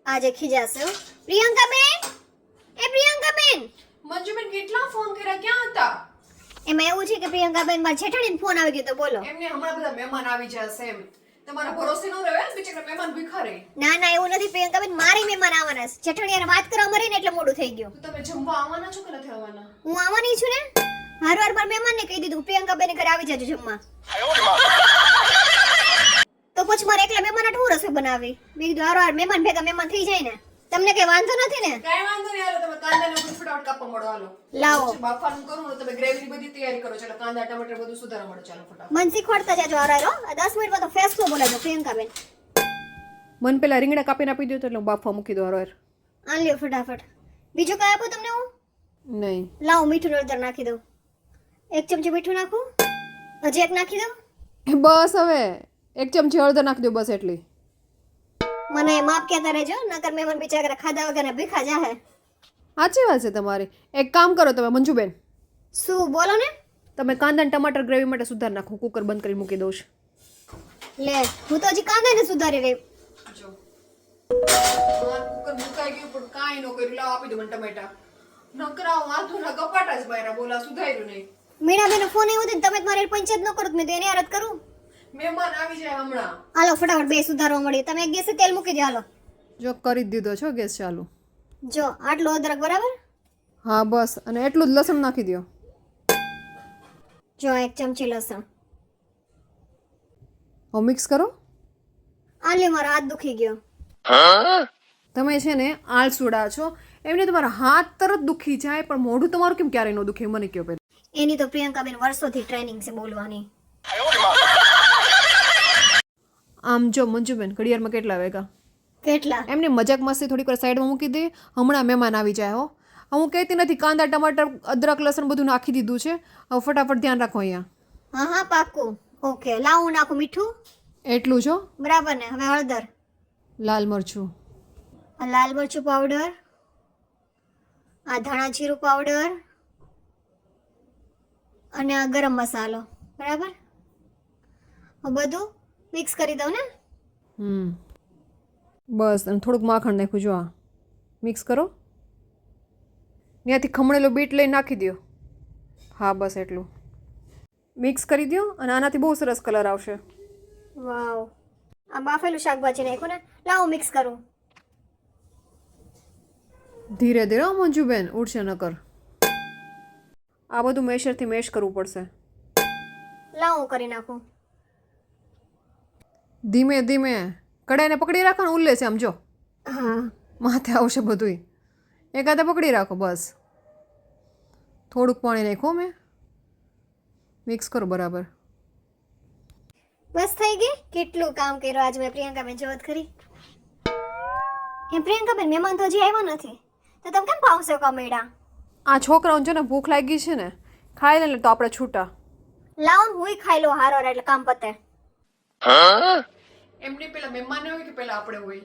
આજે ખીજાશે હો. પ્રિયંકા બેન, એ પ્રિયંકા બેન. મંજુબેન કેટલા ફોન કર્યા, ક્યાં હતા? એમાં એવું છે કે પ્રિયંકા બેન મારા જેઠાણીનો ફોન આવી ગયો તો બોલો. એમને હમણાં બધા મહેમાન આવી જશે એમ. તમારા ભરોસે ન રહે બિચારા મહેમાન ભિખારે. ના એવું નથી પ્રિયંકા બેન, મારી મહેમાન આવવાના છે. જેઠાણીયાને વાત કરવા મરી ને એટલે મોડું થઈ ગયું. તો તમે જમવા આવવાના છો કે નથી આવવાના? હું આવવાની છું ને. હારવાર મારા મહેમાનને કહી દીધું પ્રિયંકા બેન ઘરે આવી જજો જમવા. તો પછી મારે એકલા મહેમાન હાટુ હું રસોઈ બનાવી? મેં કીધું હારવાર મહેમાન ભેગા મહેમાન થઈ જાય ને. તમને કઈ વાંધો નથી ને? કાઈ વાંધો નહીં, હાલો તમે કાંદાને બધું ફટાફટ કાપવા મળો. હાલો લાવો. પછી બાફાનું કરું ને તમે ગ્રેવીની બધી તૈયારી કરો. ચાલો કાંદા ટમાટર બધું સુધારવા મળો. ચાલો ફટાફટ. મન શીખવાડતા જાજો હારવાર હો. આ 10 મિનિટમાં તો ફેસલો બોલાજો પ્રિયંકા બેન. મન પેલા રીંગણા કાપીને આપી દો તો એટલે હું બાફવા મૂકી દો. હરવાર આ લ્યો ફટાફટ. બીજું કઈ આપું તમને હું? નહીં. લાવો મીઠું હળદર નાખી દઉં. 1 ચમચી મીઠું નાખું. હજી એક નાખી દઉં. બસ હવે 1 ચમચી હળદર નાખી દો, બસ એટલી. મને માપ કહેતા રહેજો, નકર મહેમાન બિચારા ખાધા વગર ભીખા જાહે. સાચી વાત છે તમારી. એક કામ કરો તમે મંજુબેન, શું બોલો ને? તમે કાંદા અને ટમાટર ગ્રેવી માટે સુધાર નાખો. કુકર બંધ કરી મૂકી દઉં છું. લે હું તો હજી કાંદાને સુધારી રહી. જો કુકર મુકાઈ ગયું પણ કાંઈ ન કર્યું. લાવ આપી દો મને ટમેટા. નકરા વાંધોના કપાટા જ બાયરા, બોલા સુધાર્યું નહીં. મીણાબેનનો ફોન આવ્યો હતો ને તમે જ મારે પંચાયત ન કરો તો મેં તો એને યાદ કરું. મહેમાન આવી જાય હમણાં. હાલો ફટાફટ બે સુધારવા મળી. તમે એક ગેસે તેલ મૂકી દો. હાલો જો કરી જ દીધો છો ગેસ ચાલુ. જો આટલો અદરક બરાબર. હા બસ, અને એટલું જ લસણ નાખી દો. જો 1 ચમચી લસણ. હવે મિક્સ કરો. આ લે મારો હાથ દુખી ગયો. તમે છે ને આળસુડા છો, એમને તમારા હાથ તરત દુખી જાય પણ મોઢું તમારું કેમ ક્યારેય ન દુખે મને કહો પહેલા. એની તો પ્રિયંકાબેન વર્ષોથી ટ્રેનિંગ છે બોલવાની. આમ જો મંજુબેન ઘડિયાળમાં કેટલા વાગ્યા? કેટલા? એમને મજાક મસ્તી થોડીક વાર સાઈડમાં મૂકી દે. હમણાં મહેમાન આવી જાય હો. હું કહેતી નથી, કાંદા ટમાટર અદરક લસણ બધું નાખી દીધું છે. હવે ફટાફટ ધ્યાન રાખો અહીંયા. હા હા પાક્કું. ઓકે લાવ હું નાખું મીઠું. એટલું છો બરાબર ને? હવે હળદર, લાલ મરચું, આ લાલ મરચું પાવડર, આ ધાણા જીરું પાવડર અને આ ગરમ મસાલો. બરાબર. હવે બધું મિક્સ કરી દઉં ને? બસ. અને થોડુંક માખણ નાખ્યું. જો આ મિક્સ કરો. ત્યાંથી ખમણેલો બીટ લઈ નાખી દો. હા બસ એટલું મિક્સ કરી દો અને આનાથી બહુ સરસ કલર આવશે. વાવ, આ બાફેલું શાકભાજી નાખ્યું ને. લાવો મિક્સ કરું. ધીરે ધીરે મંજુબેન, ઉડશે નકર. આ બધું મેશરથી મેશ કરવું પડશે. લાવો હું કરી નાખું. ધીમે ધીમે કડાઈને પકડી રાખો ને, ઉલ્લે છે આમ જો હા માથે આવશે બધુંય. એક હાથે પકડી રાખો બસ. થોડુંક પાણી નાખો. મેં મિક્સ કરો બરાબર. બસ થઈ ગઈ. કેટલું કામ કર્યું આજ મેં પ્રિયંકાબેન જોત ખરી. એમ પ્રિયંકાબેન મહેમાન તો હજી આવ્યા નથી તો તમે કેમ ભાવશો કમેડા? આ છોકરાઓને છે ને ભૂખ લાગી છે ને, ખાઈ લે તો આપણે છૂટા. લાવો ને હુંય ખાઈ લો હારો એટલે કામ પતે. એમની પેલા મહેમાન હોય કે પેલા આપણે હોય?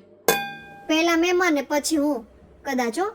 પહેલા મહેમાન ને પછી હું કદાચ. હો